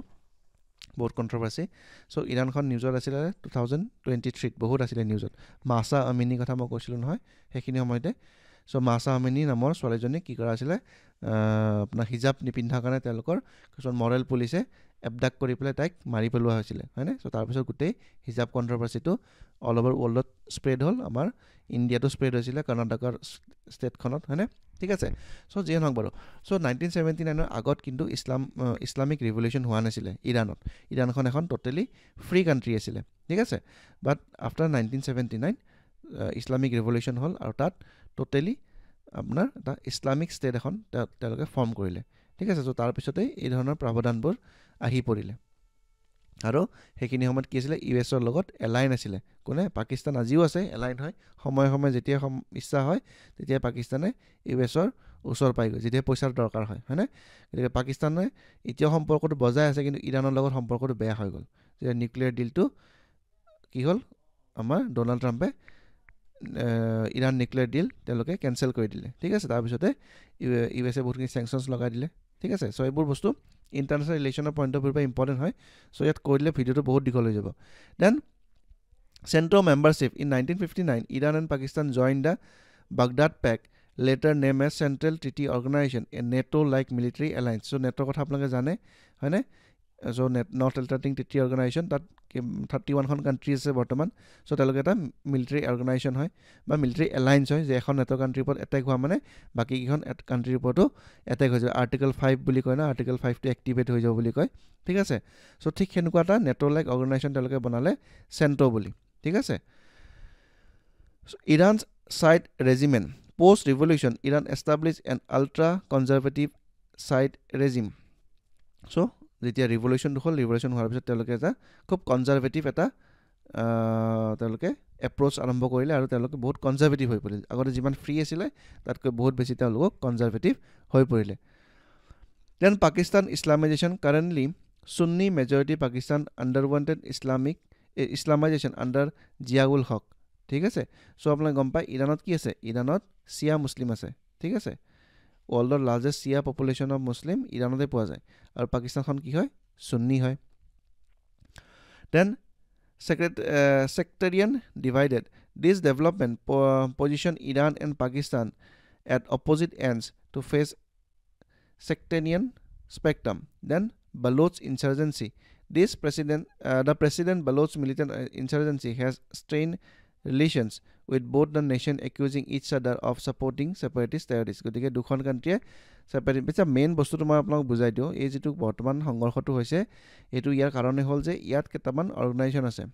বহুত কন্ট্ৰোভাৰ্সি সো ইৰানখন নিউজত আছিল 2023 বহুত আছিল নিউজত মাসা আমিনী কথা মই কৈছিল নহয় হেখিনি সময়তে সো মাসা আমিনী নামৰ ছোৱালীজনী কি কৰা আছিল আপোনাৰ হিজাব নিপিন্ধা কাৰণে তেওঁলোকৰ কিছুমান মৰেল পুলিচে এবডাক কৰি পেলাই তাইক মাৰি পেলোৱা হৈছিল হয়নে সো তাৰ পিছত গুটেই হিজাব কন্ট্ৰোভাৰ্সিটো অল ওভাৰ ওয়াৰ্ল্ডত স্প্ৰেড হল আমাৰ ইন্ডিয়াটো স্প্ৰেড হৈছিল কৰ্ণাটকৰ ষ্টেটখনত হয়নে ঠিক আছে সো যেন হক বাৰু সো 1979 ৰ আগত কিন্তু ইসলামিক ৰিভলিউশন হোৱা নাছিল ইৰানখন এখন টোটালি ফ্ৰী কান্ট্ৰি আছিল ঠিক আছে বাট আফটাৰ 1979 ইসলামিক ৰিভলিউশন হল আৰু তাত টোটালি আপোনাৰ এটা ইসলামিক ষ্টেট এখন তেওঁলোকে ফৰ্ম কৰিলে ঠিক আছে সো তাৰ পিছতে এই ধৰণৰ প্ৰাবধানবোৰ আহি পৰিলে আৰু হেখিনি সময়ত কি আছিল ইউএছৰ লগত এলাইন আছিল কোনে পাকিস্তান আজিও আছে এলাইন হয় সময় যেতিয়া ইচ্ছা হয় তেতিয়া পাকিস্তানে ইউএছৰ ওচৰ পাই গৈ যেতিয়া পইচাৰ দৰকাৰ হয় হয়নে গতিকে পাকিস্তানে এতিয়া সম্পৰ্কটো বজাই আছে কিন্তু ইৰানৰ লগত সম্পৰ্কটো বেয়া হৈ গল যে নিউক্লিয়াৰ ডিলটো কি হল আমাৰ ডোনাল্ড ট্ৰাম্পে ইৰান নিউক্লিয়াৰ ডিল তেওঁলোকে ক্যান্সেল কৰি দিলে ঠিক আছে তাৰ পিছতে ইউএসএ বহুতখিনি স্যাংচনস লগাই দিলে ঠিক আছে সো এইবোৰ বস্তু international relation point of view by important hoy so yat koile video to bahut dikhol hoy jabo then CENTO membership in 1959 Iran and Pakistan joined the Baghdad Pact later named as Central Treaty Organization a NATO like military alliance so NATO kotha apnake jane hoyne so North Atlantic Treaty Organization that 31 খন country আছে বৰ্তমান so তেওঁলোকে এটা military organisation হয় বা military alliance হয় যে এখন নেটো কান্ট্ৰিৰ ওপৰত এটেক হোৱা মানে বাকি কিখন কান্ট্ৰিৰ ওপৰতো এটেক হৈ যায় আৰ্টিকল 5 বুলি কয় না আৰ্টিকল 5 টো এক্টিভেট হৈ যাব বুলি কয় ঠিক আছে সো ঠিক হেনুকা এটা নেটো লাইক অৰ্গানাইজেশন তেওঁলোকে বনালে সেন্টো বুলি ঠিক আছে Iran's side regime post revolution Iran established an ultra conservative side regime so যেতিয়া ৰিভলিউশন হোৱাৰ পিছত তেওঁলোকে এটা খুব কনজাৰভেটিভ এটা তেওঁলোকে এপ্ৰোচ আৰম্ভ কৰিলে আৰু তেওঁলোকে বহুত কনজাৰভেটিভ হৈ পৰিলে আগতে যিমান ফ্ৰী আছিল তাতকৈ বহুত বেছি তেওঁলোক কনজাৰভেটিভ হৈ পৰিলে then Pakistan Islamisation currently Sunni majority Pakistan underwent Islamisation under Zia-ul Haq ঠিক আছে সো আপোনাক গম পাই ইৰানত কি আছে ইৰানত শিয়া মুসলিম আছে ঠিক আছে world largest Shia population of Muslim ইরানতে পোৱা যায় আৰু পাকিস্তানখন কি হয় সুন্নি হয় then sectarian divided this development position Iran and Pakistan at opposite ends to face sectarian spectrum then Baloch insurgency the president Baloch militant insurgency has strained relations with both the nation accusing each other of supporting separatist terrorists গতিকে দুখন কান্ট্ৰিয়ে separate বিচা main বস্তুটো মই আপোনাক বুজাই দিও এই যেটো বৰ্তমান সংঘৰ্ষটো হৈছে এটো ইয়াৰ কাৰণে হল যে ইয়াত কেটামান অৰ্গানাইজেশন আছে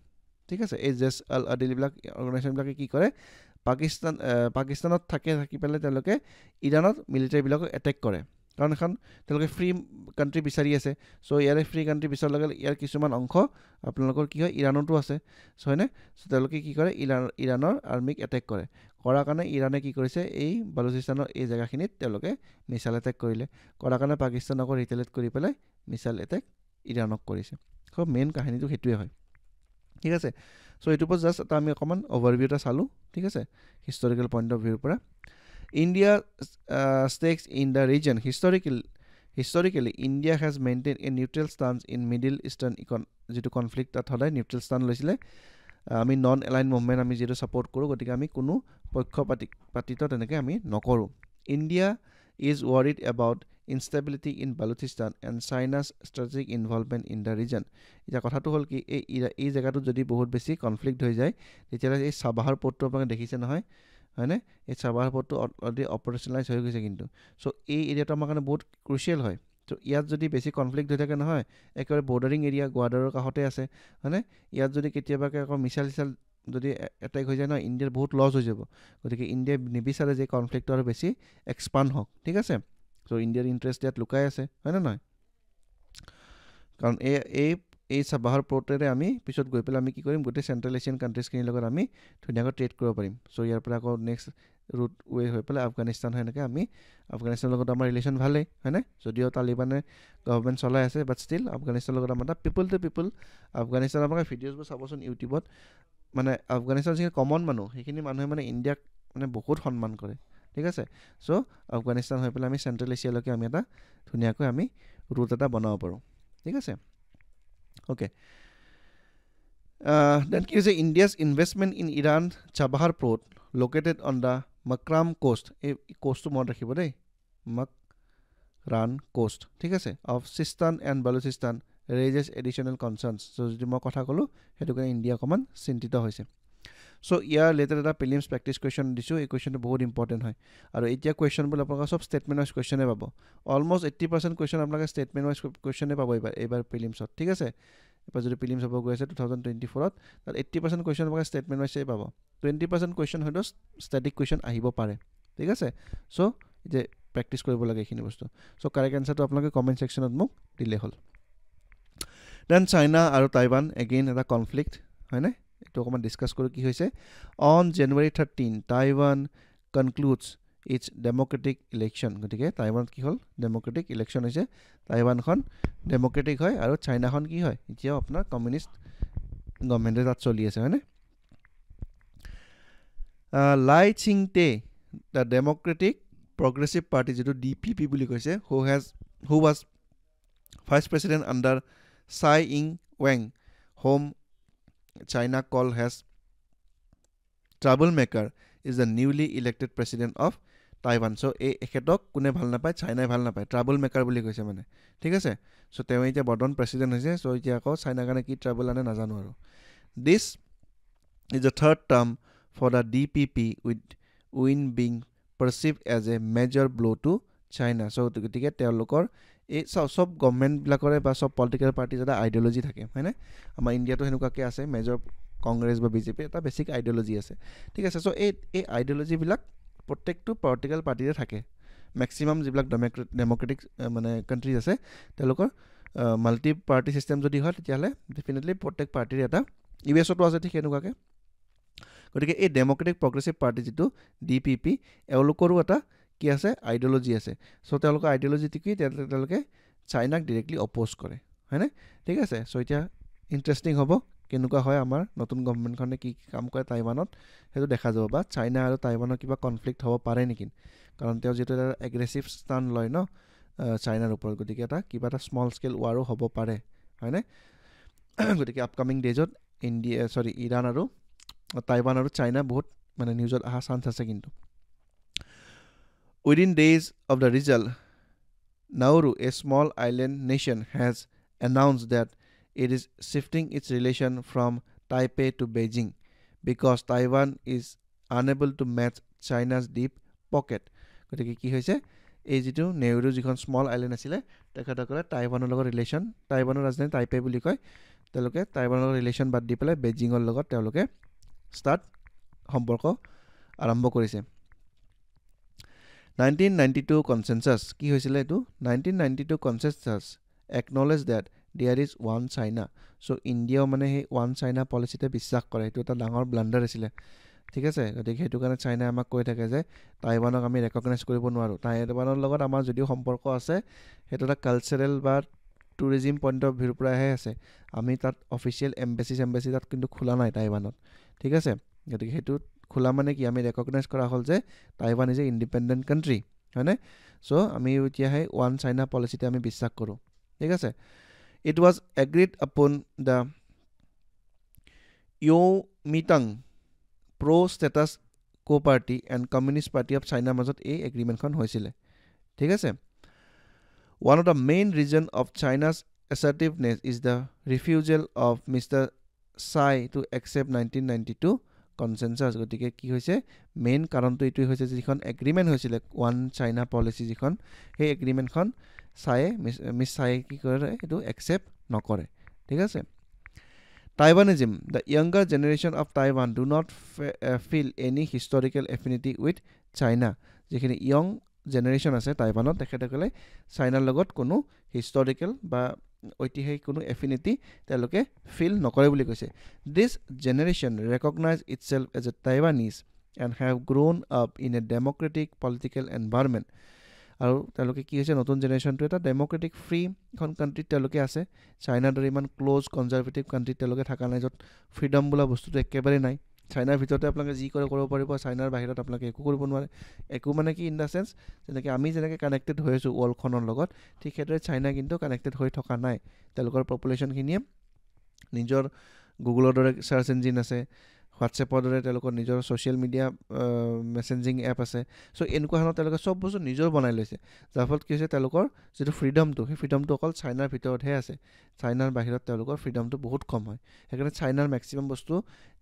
ঠিক আছে এই জেস আল আদিল বিলাক অৰ্গানাইজেশন বিলাকে কি কৰে পাকিস্তানত থাকি পেলে তেওঁলোকে ইৰানত মিলিটাৰী বিলাক এটেক কৰে কাৰণ এখন তেওঁলোকে ফ্ৰী কান্ট্ৰি বিচাৰি আছে সো ইয়াৰে ফ্ৰী কান্ট্ৰি বিচাৰ লগে ইয়াৰ কিছুমান অংশ আপোনালোকৰ কি হয় ইৰানতো আছে সো হয়নে সো তেওঁলোকে কি কৰে ইৰানৰ আৰ্মিক এটেক কৰে কৰাৰ কাৰণে ইৰানে কি কৰিছে এই বালুচিস্তানৰ এই জায়গাখিনিত তেওঁলোকে মিসাইল এটেক কৰিলে কৰাৰ কাৰণে পাকিস্তানক ৰিটেলিয়েট কৰি পেলাই মিসাইল এটেক ইৰানক কৰিছে সো মেইন কাহিনীটো হেতুৱে হয় ঠিক আছে সো এটো পৰ জাস্ট এটা আমি অকমান ওভাৰভিউ এটা চালো ঠিক আছে হিষ্টৰিকেল পইণ্ট অফ ভিউৰ পৰা India stakes in the region historically India has maintained a neutral stance in Middle Eastern যেটো conflict at হদাই neutral stance লৈছিলে আমি নন aligned movement আমি যেটো support কৰো গতিকে আমি কোনো পক্ষপাতিত্ব তেনেকে আমি নকৰো India is worried about instability in Balochistan and China's strategic involvement in the region এটা কথাটো হল কি এই জায়গাটো যদি বহুত বেছি কনফ্লিক্ট হৈ যায় তেতিয়া এই সাবাহাৰ পোৰ্টটো আপোনাক দেখিছে নহয় হয়নে এই সাবাহাৰ পোৰ্টটো অলৰেডি অপাৰেশনালাইজ হৈ গৈছে কিন্তু সো এই এৰিয়াটো আমাৰ কাৰণে বহুত ক্ৰুচিয়াল হয় তো ইয়াত যদি বেছি কনফ্লিক্ট হৈ থাকে নহয় একেবাৰে বৰ্ডাৰিং এৰিয়া গোৱাদাৰৰ কাষতে আছে হয়নে ইয়াত যদি কেতিয়াবাকে আকৌ মিছাইল যদি এটেক হৈ যায় ন ইণ্ডিয়াৰ বহুত লছ হৈ যাব গতিকে ইণ্ডিয়াই নিবিচাৰে যে কনফ্লিক্টটো আৰু বেছি এক্সপাণ্ড হওক ঠিক আছে চ' ইণ্ডিয়াৰ ইণ্টাৰেষ্ট ইয়াত লুকাই আছে হয়নে নহয় কাৰণ এই চাবাহাৰ পোৰ্টেৰে আমি পিছত গৈ পেলাই আমি কি কৰিম গোটেই চেণ্ট্ৰেল এছিয়ান কাণ্ট্ৰিজখিনিৰ লগত আমি ধুনীয়াকৈ ট্ৰেড কৰিব পাৰিম চ' ইয়াৰ পৰা আকৌ নেক্সট ৰুট ৱে হৈ পেলাই আফগানিস্তান হয় এনেকৈ আমি আফগানিস্তানৰ লগত আমাৰ ৰিলেশ্যন ভালেই হয়নে যদিও তালিবানে গভৰ্ণমেণ্ট চলাই আছে বাট ষ্টিল আফগানিস্তানৰ লগত আমাৰ পিপল টু পিপল আফগানিস্তানৰ আপোনালোকে ভিডিঅ'জবোৰ চাবচোন ইউটিউবত মানে আফগানিস্তান যিখিনি কমন মানুহ সেইখিনি মানুহে মানে ইণ্ডিয়াক মানে বহুত সন্মান কৰে ঠিক আছে চ' আফগানিস্তান হৈ পেলাই আমি চেণ্ট্ৰেল এছিয়ালৈকে আমি এটা ধুনীয়াকৈ আমি ৰুট এটা বনাব পাৰোঁ ঠিক আছে okay then কি হৈছে India's investment in Iran Chabahar port located on the Makram coast এই কোষ্টটো মনত ৰাখিব দেই Makran coast ঠিক আছে of Sistan and Balochistan raises additional concerns so যদি মই কথা ক'লো সেইটো কাৰণে ইণ্ডিয়া অকমান চিন্তিত হৈছে so ইয়াৰ লেটাৰ এটা প্ৰিলিমছ প্ৰেক্টিছ কুৱেশ্যন দিছোঁ এই কুৱেশ্যনটো বহুত ইম্পৰ্টেণ্ট হয় আৰু এতিয়া কুৱেশ্যনবোৰ আপোনালোকে চব ষ্টেটমেণ্ট ৱাইজ কুৱেশ্যনে পাব অলমষ্ট 80% কুৱেশ্যন আপোনালোকে ষ্টেটমেণ্ট ৱাইজ কুৱেশ্যনে পাব এইবাৰ প্ৰিলিমছত ঠিক আছে এবাৰ যদি প্ৰিলিমছ হ'ব গৈ আছে 2024ত তাত 80% কুৱেশ্যন আপোনালোকে ষ্টেটমেণ্ট ৱাইজেই পাব 20% কুৱেশ্যন হয়তো ষ্টেটিক কুৱেশ্যন আহিব পাৰে ঠিক আছে চ' যে প্ৰেক্টিছ কৰিব লাগে এইখিনি বস্তু চ' কাৰেক্ট এনচাৰটো আপোনালোকে কমেণ্ট ছেকশ্যনত মোক দিলে হ'ল দেন চাইনা আৰু টাইৱান এগেইন এটা কনফ্লিক্ট হয়নে এইটো অকণমান ডিছকাছ কৰোঁ কি হৈছে on January 13 Taiwan concludes its democratic election গতিকে টাইৱানত কি হ'ল ডেম'ক্ৰেটিক ইলেকশ্যন হৈছে টাইৱানখন ডেম'ক্ৰেটিক হয় আৰু চাইনাখন কি হয় এতিয়াও আপোনাৰ কমিউনিষ্ট গভৰ্ণমেণ্টে তাত চলি আছে হয়নে লাই চিংটে দ্য ডেম'ক্ৰেটিক প্ৰগ্ৰেছিভ পাৰ্টি যিটো DPP বুলি কৈছে who was vice president under চাই ইং ৱেং home China call has troublemaker is the newly elected president of Taiwan so এখেতক কোনে ভাল নাপায় চাইনাই ভাল নাপায় troublemaker বুলি কৈছে মানে ঠিক আছে so তেওঁ এতিয়া বৰ্তমান প্ৰেছিডেণ্ট হৈছে so এতিয়া আকৌ চাইনাৰ কাৰণে কি ট্ৰাবল আনে নাজানো আৰু this is the third term for the DPP with win being perceived as a major blow to China so গতিকে তেওঁলোকৰ এই সব গভৰ্ণমেণ্টবিলাকৰে বা সব পলিটিকেল পাৰ্টিজ এটা আইডিঅলজি থাকে হয়নে আমাৰ ইণ্ডিয়াতো সেনেকুৱাকৈ আছে মেজৰ কংগ্ৰেছ বা বিজেপি এটা বেছিক আইডিঅলজি আছে ঠিক আছে চ' এই আইডিঅলজিবিলাক প্ৰত্যেকটো পলিটিকেল পাৰ্টিৰে থাকে মেক্সিমাম যিবিলাক ডেম'ক্ৰেটিক মানে কাণ্ট্ৰিজ আছে তেওঁলোকৰ মাল্টি পাৰ্টি ছিষ্টেম যদি হয় তেতিয়াহ'লে ডেফিনেটলি প্ৰত্যেক পাৰ্টিৰে এটা ইউএছতো আছে ঠিক এনেকুৱাকৈ গতিকে এই ডেম'ক্ৰেটিক প্ৰগ্ৰেছিভ পাৰ্টি যিটো DPP এওঁলোকৰো এটা কি আছে আইডিঅলজি আছে চ' তেওঁলোকৰ আইডিঅলজিটো কি তেওঁলোকে চাইনাক ডিৰেক্টলি অপ'জ কৰে হয়নে ঠিক আছে চ' এতিয়া ইণ্টাৰেষ্টিং হ'ব কেনেকুৱা হয় আমাৰ নতুন গভৰ্ণমেণ্টখনে কি কাম কৰে টাইৱানত সেইটো দেখা যাব বা চাইনা আৰু টাইৱানৰ কিবা কনফ্লিক্ট হ'ব পাৰে নেকি কাৰণ তেওঁ যিটো এটা এগ্ৰেছিভ ষ্টাণ্ড লয় ন চাইনাৰ ওপৰত গতিকে কিবা এটা স্মল স্কেল ৱাৰো হ'ব পাৰে হয়নে গতিকে আপকামিং ডেজত ইৰাণ আৰু টাইৱান আৰু চাইনা বহুত মানে নিউজত অহা চান্স আছে কিন্তু Within days of the result, Nauru, a small island nation, has announced that it is shifting its relation from Taipei to Beijing because Taiwan is unable to match China's deep pocket. গতিকে কি হৈছে এই যিটো নেহৰু যিখন small island আছিলে তেখেতসকলে টাইৱানৰ লগত ৰিলেশ্যন টাইৱানৰ ৰাজধানী টাইপে বুলি কয় তেওঁলোকে টাইৱানৰ লগত ৰিলেশ্যন বাদ দি পেলাই বেজিঙৰ লগত তেওঁলোকে সম্পৰ্ক আৰম্ভ কৰিছে 1992 consensus কি হৈছিলে এইটো 1992 consensus acknowledge that there is one China so India মানে সেই one China পলিচিতে বিশ্বাস কৰে এইটো এটা ডাঙৰ ব্লাণ্ডাৰ আছিলে ঠিক আছে গতিকে সেইটো কাৰণে চাইনা আমাক কৈ থাকে যে টাইৱানক আমি ৰেকগনাইজ কৰিব নোৱাৰোঁ টাইৱানৰ লগত আমাৰ যদিও সম্পৰ্ক আছে সেইটো এটা কালচাৰেল বা টুৰিজিম পইণ্ট অফ ভিউৰ পৰাহে আছে আমি তাত অফিচিয়েল এম্বেচি তাত কিন্তু খোলা নাই টাইৱানত ঠিক আছে গতিকে সেইটো খোলা মানে কি আমি ৰেকগনাইজ কৰা হ'ল যে Taiwan is a independent country হয়নে চ' আমি এতিয়াহে ওৱান চাইনা পলিচিতে আমি বিশ্বাস কৰোঁ ঠিক আছে it was agreed upon the Kuomintang status party and communist party of চাইনাৰ মাজত এই এগ্ৰিমেণ্টখন হৈছিলে ঠিক আছে one of the main reason of China's assertiveness is the refusal of Mr. Tsai to accept 1992 consensus গতিকে কি হৈছে মেইন কাৰণটো এইটোই হৈছে যে যিখন এগ্ৰিমেন্ট হৈছিল ওয়ান চাইনা পলিসি যিখন সেই এগ্ৰিমেন্টখন মিছ চাই কি কৰে এটো একসেপ্ট নকৰে ঠিক আছে Taiwanism the younger generation of Taiwan do not feel any historical affinity with China যেখিনি ইয়ং জেনাৰেশন আছে টাইৱানত তেখেতসকলে চাইনাৰ লগত কোনো হিষ্টৰিকেল বা ঐতিহাসিক কোনো এফিনিটি তেওঁলোকে ফিল নকৰে বুলি কৈছে this generation recognize itself as a Taiwanese and have grown up in a democratic political environment আৰু তেওঁলোকে কি হৈছে নতুন জেনাৰেশনটো এটা ডেমোক্ৰেটিক ফ্ৰী এখন কান্ট্ৰি তেওঁলোকে আছে চাইনাৰ দৰে ইমান ক্লোজ কনজাৰভেটিভ কান্ট্ৰি তেওঁলোকে থাকা নাই যত ফ্ৰীডম বোলা বস্তুটো একেবাৰে নাই চাইনাৰ ভিতৰতে আপোনালোকে যি কৰিব পাৰিব চাইনাৰ বাহিৰত আপোনালোকে একো কৰিব নোৱাৰে একো মানে কি ইন দা সেন্স যেনেকৈ আমি যেনেকৈ কানেক্টেড হৈ আছো ওয়াৰ্ল্ডখনৰ লগত ঠিক সেইদৰে চাইনা কিন্তু কানেক্টেড হৈ থকা নাই তেওঁলোকৰ পপুলেশ্যনখিনিয়ে নিজৰ গুগলৰ দৰে সাৰ্চ ইঞ্জিন আছে হোৱাটছএপৰ দৰে তেওঁলোকৰ নিজৰ সোশ্যাল মিডিয়া মেসেঞ্জিং এপ আছে সো এনেকুৱা ধৰণৰ তেওঁলোকে সব বস্তু নিজৰ বনাই লৈছে যাৰ ফলত কি হৈছে তেওঁলোকৰ যেটো ফ্ৰীডমটো সেই ফ্ৰীডমটো অকল চাইনাৰ ভিতৰতহে আছে চাইনাৰ বাহিৰত তেওঁলোকৰ ফ্ৰীডমটো বহুত কম হয় সেইকাৰণে চাইনাৰ ম্যাক্সিমাম বস্তু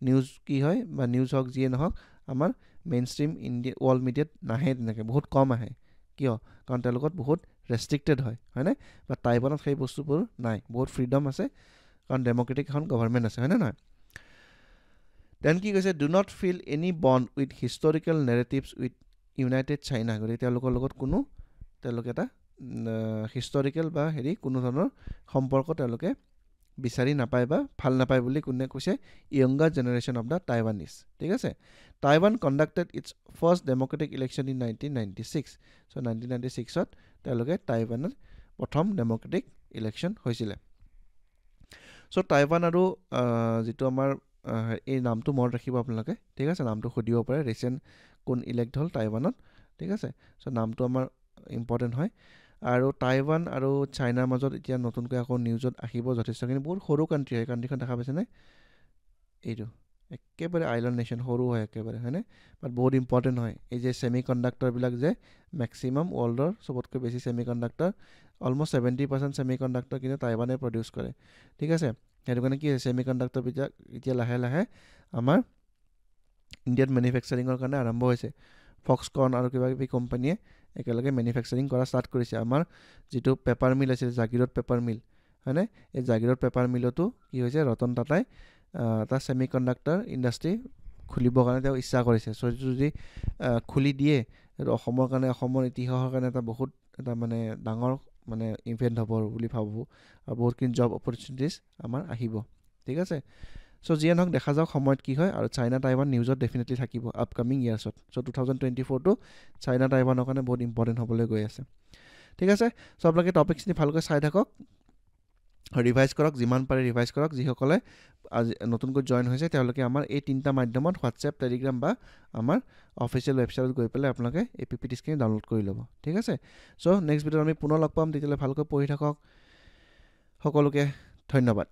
নিউজ কি হয় বা নিউজ হক যিয়ে নহক আমাৰ মেইনষ্ট্ৰীম ইণ্ডিয়া ওয়াৰ্ল্ড মিডিয়াত নাহে তেনেকৈ বহুত কম আহে কিয় কাৰণ তেওঁলোকৰ বহুত ৰেষ্ট্ৰিক্টেড হয় হয়নে বা টাইৱানত সেই বস্তুবোৰ নাই বহুত ফ্ৰীডম আছে কাৰণ ডেমোক্ৰেটিক এখন গভৰ্ণমেণ্ট আছে হয়নে নহয় Then কি কৈছে do not feel any bond with historical narratives with United China গৰি তেওঁলোকৰ লগত কোনো তেওঁলোকে এটা হিষ্টৰিকেল বা হেৰি কোনো ধৰণৰ সম্পৰ্ক তেওঁলোকে বিচাৰি নাপায় বা ভাল নাপায় বুলি কোনে কৈছে younger generation of the Taiwanese ঠিক আছে Taiwan conducted its first democratic election in 1996 so 1996 ত তেওঁলোকে টাইৱানৰ প্ৰথম ডেমোক্ৰেটিক ইলেকশন হৈছিল so টাইৱান আৰু যেটো আমাৰ এই নামটো মনত ৰাখিব আপোনালোকে ঠিক আছে নামটো খুদিব পাৰে ৰিসেন্ট কোন ইলেক্ট হল টাইৱানত ঠিক আছে সো নামটো আমাৰ ইম্পৰ্টেন্ট হয় আৰু টাইৱান আৰু চাইনাৰ মাজত এতিয়া নতুনকৈ আকৌ নিউজত আহিব যথেষ্টখিনি বহুত সৰু কান্ট্ৰি হয় কান্ট্ৰিখন দেখা পাইছে নে এইটো একেবাৰে আইল্যান্ড নেশন সৰু হয় একেবাৰে হয়নে বাট বহুত ইম্পৰ্টেন্ট হয় এই যে সেমিকন্ডাক্টৰ বিলাক যে ম্যাক্সিমাম ওয়াৰ্ল্ডৰ সবতকৈ বেছি সেমিকন্ডাক্টৰ অলমোস্ট 70% সেমিকন্ডাক্টৰ কিন্তু টাইৱানে প্ৰডিউস কৰে ঠিক আছে হেতু কাৰণে কি সেমিকন্ডাক্টৰ বিজা এতিয়া লাহে লাহে আমাৰ ইণ্ডিয়ান ম্যানুফ্যাকচাৰিংৰ কাৰণে আৰম্ভ হৈছে ফক্সকৰ্ন আৰু কিবা কিবি কোম্পানীয়ে একেলগে ম্যানুফ্যাকচাৰিং কৰা ষ্টাৰ্ট কৰিছে আমাৰ যেটো পেপাৰ মিল আছিল জাগিৰত পেপাৰ মিল হয়নে এই জাগিৰত পেপাৰ মিলটো কি হৈছে ৰতন টাটাই তা সেমিকন্ডাক্টৰ ইন্ডাষ্ট্ৰি খুলিবৰ কাৰণে তেওঁ ইচ্ছা কৰিছে সো যদি খুলি দিয়ে অসমৰ কাৰণে অসমৰ ইতিহাসৰ কাৰণে এটা বহুত এটা মানে ডাঙৰ মানে ইভেন্ট হ'ব বুলি ভাবো আৰু বহুত কিন জব অপৰচুনিটিজ আমাৰ আহিব ঠিক আছে সো জিয়ান হক দেখা যাওক সময়ত কি হয় আৰু চাইনা টাইৱান নিউজত ডেফিনেটলি থাকিব আপকামিং ইয়াৰ্ছত সো 2024 টো চাইনা টাইৱানৰ কাৰণে বহুত ইম্পৰ্টেন্ট হ'বলৈ গৈ আছে ঠিক আছে সো আপোনালোকে টপিকখিনি ভালকৈ চাই থাকক ৰিভাইজ কৰক যিমান পাৰে ৰিভাইজ কৰক যিসকলে আজি নতুনকৈ জয়েন হৈছে তেওঁলোকে আমাৰ এই তিনটা মাধ্যমত WhatsApp Telegram বা আমাৰ অফিচিয়েল ৱেবছাইটত গৈ পেলাই আপোনালোকে এই PPTখিনি ডাউনলোড কৰি ল'ব ঠিক আছে সো নেক্সট ভিডিঅ'ত আমি পুনৰ লগ পাম তেতিয়ালে ভালকৈ পঢ়ি থাকক সকলোকে ধন্যবাদ